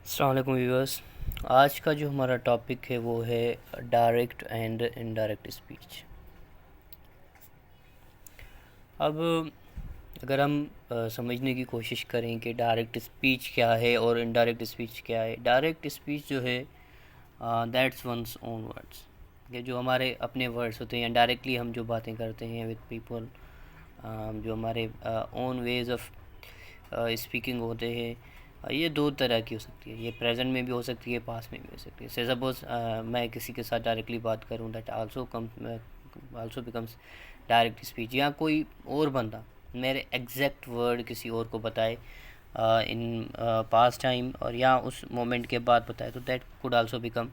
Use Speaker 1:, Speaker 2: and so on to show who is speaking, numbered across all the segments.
Speaker 1: अस्सलाम वालेकुम व्यूअर्स। आज का जो हमारा टॉपिक है वो है डायरेक्ट एंड इनडायरेक्ट स्पीच। अब अगर हम समझने की कोशिश करें कि डायरेक्ट स्पीच क्या है और इनडायरेक्ट स्पीच क्या है। डायरेक्ट स्पीच जो है दैट्स वंस ओन वर्ड्स, ये जो हमारे अपने वर्ड्स होते हैं, डायरेक्टली हम जो बातें करते हैं विद पीपल, जो हमारे ओन वेज ऑफ स्पीकिंग होते हैं। ये दो तरह की हो सकती है, ये प्रेजेंट में भी हो सकती है, पास्ट में भी हो सकती है। से सपोज मैं किसी के साथ डायरेक्टली बात करूँ, that also becomes direct speech. या कोई और बंदा मेरे एग्जैक्ट वर्ड किसी और को बताए इन पास्ट टाइम, और या उस मोमेंट के बाद बताए, तो that could also become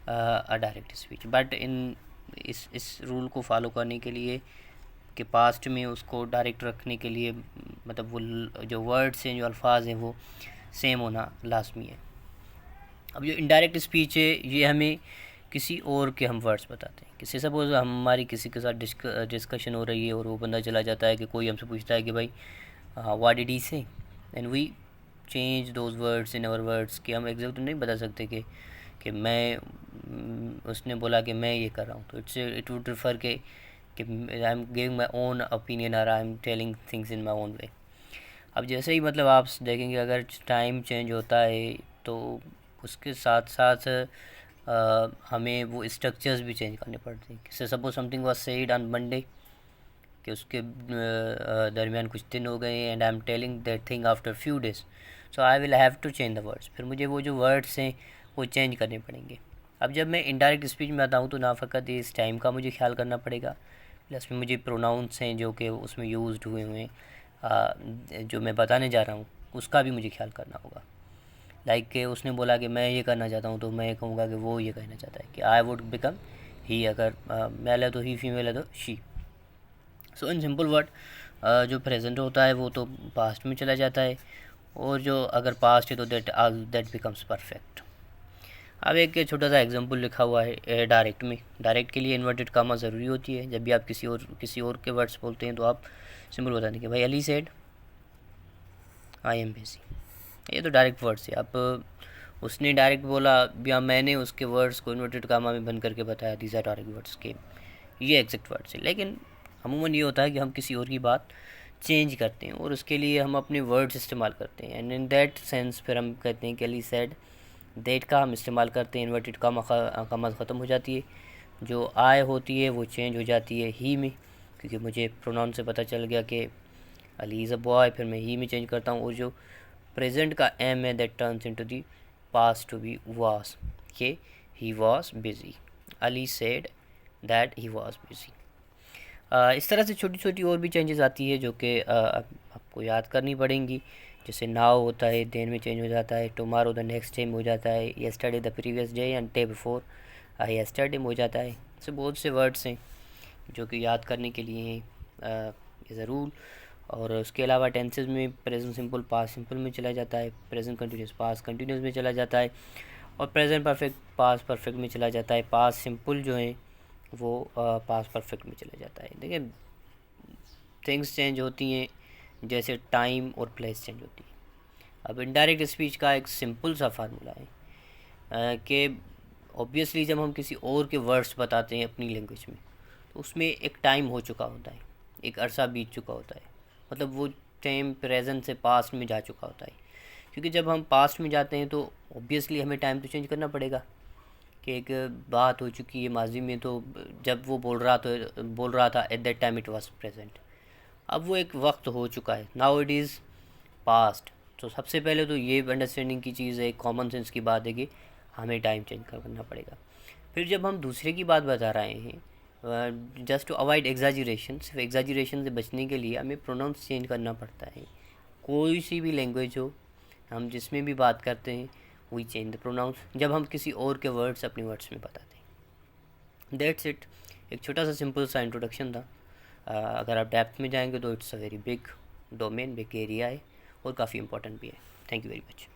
Speaker 1: a direct speech. But इस रूल को फॉलो करने के लिए कि पास्ट में उसको डायरेक्ट रखने के लिए, मतलब वो जो वर्ड्स हैं, जो अल्फाज हैं, वो सेम होना लाजमी है। अब जो इनडायरेक्ट स्पीच है, ये हमें किसी और के हम वर्ड्स बताते हैं। किसी सपोज हमारी किसी के साथ डिस्कशन हो रही है और वो बंदा चला जाता है कि कोई हमसे पूछता है कि भाई what did he say, and we change those words in our words. कि हम एग्जैक्ट नहीं बता सकते कि उसने बोला कि मैं ये कर रहा हूँ, तो इट वुड रिफ़र कि I am giving my own opinion और I am telling things in my own way. अब जैसे ही मतलब आप देखेंगे, अगर टाइम चेंज होता है तो उसके साथ साथ हमें वो स्ट्रक्चर्स भी चेंज करने पड़ते हैं। जैसे suppose something was said on Monday, कि उसके दरमियान कुछ दिन हो गए and I am telling that thing after few days, so I will have to change the words. फिर मुझे वो जो वर्ड्स हैं वो चेंज करने पड़ेंगे। अब जब मैं इनडायरेक्ट स्पीच में आता हूँ तो ना फ़कत इस टाइम का मुझे ख्याल करना पड़ेगा, प्लस में मुझे प्रोनाउंस हैं जो कि उसमें यूज्ड हुए हुए हैं, जो मैं बताने जा रहा हूँ उसका भी मुझे ख्याल करना होगा। लाइक कि उसने बोला कि मैं ये करना चाहता हूँ, तो मैं कहूँगा कि वो ये कहना चाहता है कि आई वुड बिकम ही। अगर मेल है तो ही, फीमेल है तो she. So in simple word, जो प्रेजेंट होता है वो तो पास्ट में चला जाता है, और जो अगर पास्ट है तो दैट बिकम्स परफेक्ट। अब एक छोटा सा एग्जांपल लिखा हुआ है डायरेक्ट में। डायरेक्ट के लिए इन्वर्टेड कामा ज़रूरी होती है। जब भी आप किसी और के वर्ड्स बोलते हैं तो आप सिंपल बता दें कि भाई Ali said I am busy. ये तो डायरेक्ट वर्ड्स है। अब उसने डायरेक्ट बोला या मैंने उसके वर्ड्स को इन्वर्टेड कामा में बंद करके बताया, दीज आर डायरेक्ट वर्ड्स के, ये एग्जैक्ट वर्ड्स है। लेकिन अमूमन ये होता है कि हम किसी और की बात चेंज करते हैं और उसके लिए हम अपने वर्ड्स इस्तेमाल करते हैं, एंड इन दैट सेंस फिर हम कहते हैं कि अली सेड। दैट का हम इस्तेमाल करते हैं, इन्वर्टेड कामा ख़त्म हो जाती है, जो आय होती है वो चेंज हो जाती है ही में, क्योंकि मुझे प्रोनाउन से पता चल गया कि अली इज़ अ बॉय, फिर मैं ही में चेंज करता हूँ। और जो प्रेजेंट का एम है, that turns into the past to be was, के he was busy. Ali said that he was busy. इस तरह से छोटी छोटी और भी चेंजेस आती है जो कि आपको याद करनी पड़ेंगी। जैसे नाउ होता है, देन में चेंज हो जाता है, टुमारो द नेक्स्ट डे में हो जाता है, yesterday the previous day and day before yesterday में हो जाता है। ऐसे बहुत से वर्ड्स हैं जो कि याद करने के लिए हैं एज अ रूल। और उसके अलावा टेंसेज में प्रेजेंट सिंपल पास्ट सिंपल में चला जाता है, प्रेजेंट कंटिन्यूस पास्ट कंटिन्यूस में चला जाता है, और प्रेजेंट परफेक्ट पास्ट परफेक्ट में चला जाता है। पास्ट सिंपल जो है वो पास्ट परफेक्ट में चला जाता है। देखिए, थिंग्स चेंज होती हैं जैसे टाइम और प्लेस चेंज होती है। अब इनडायरेक्ट स्पीच का एक सिंपल सा फार्मूला है कि ऑब्वियसली जब हम किसी और के वर्ड्स बताते हैं अपनी लैंग्वेज में, तो उसमें एक टाइम हो चुका होता है, एक अरसा बीत चुका होता है, मतलब वो टाइम प्रेजेंट से पास्ट में जा चुका होता है। क्योंकि जब हम पास्ट में जाते हैं तो ऑब्वियसली हमें टाइम तो चेंज करना पड़ेगा, कि एक बात हो चुकी है माजी में, तो जब वो बोल रहा था at that time it was present. अब वो एक वक्त हो चुका है, नाउ इट इज़ पास्ट। तो सबसे पहले तो ये अंडरस्टैंडिंग की चीज़ है, कॉमन सेंस की बात है कि हमें टाइम चेंज करना पड़ेगा। फिर जब हम दूसरे की बात बता रहे हैं, जस्ट टू अवॉइड एग्जाजरेशन, सिर्फ एग्जाजरेशन से बचने के लिए हमें प्रोनाउंस चेंज करना पड़ता है। कोई सी भी लैंग्वेज हो, हम जिसमें भी बात करते हैं, वी चेंज द प्रोनाउंस जब हम किसी और के वर्ड्स अपने वर्ड्स में बताते हैं। That's it. एक छोटा सा सिंपल सा इंट्रोडक्शन था। अगर आप डेप्थ में जाएंगे तो it's a very big domain, big area है, और काफ़ी इंपॉर्टेंट भी है। Thank you very much.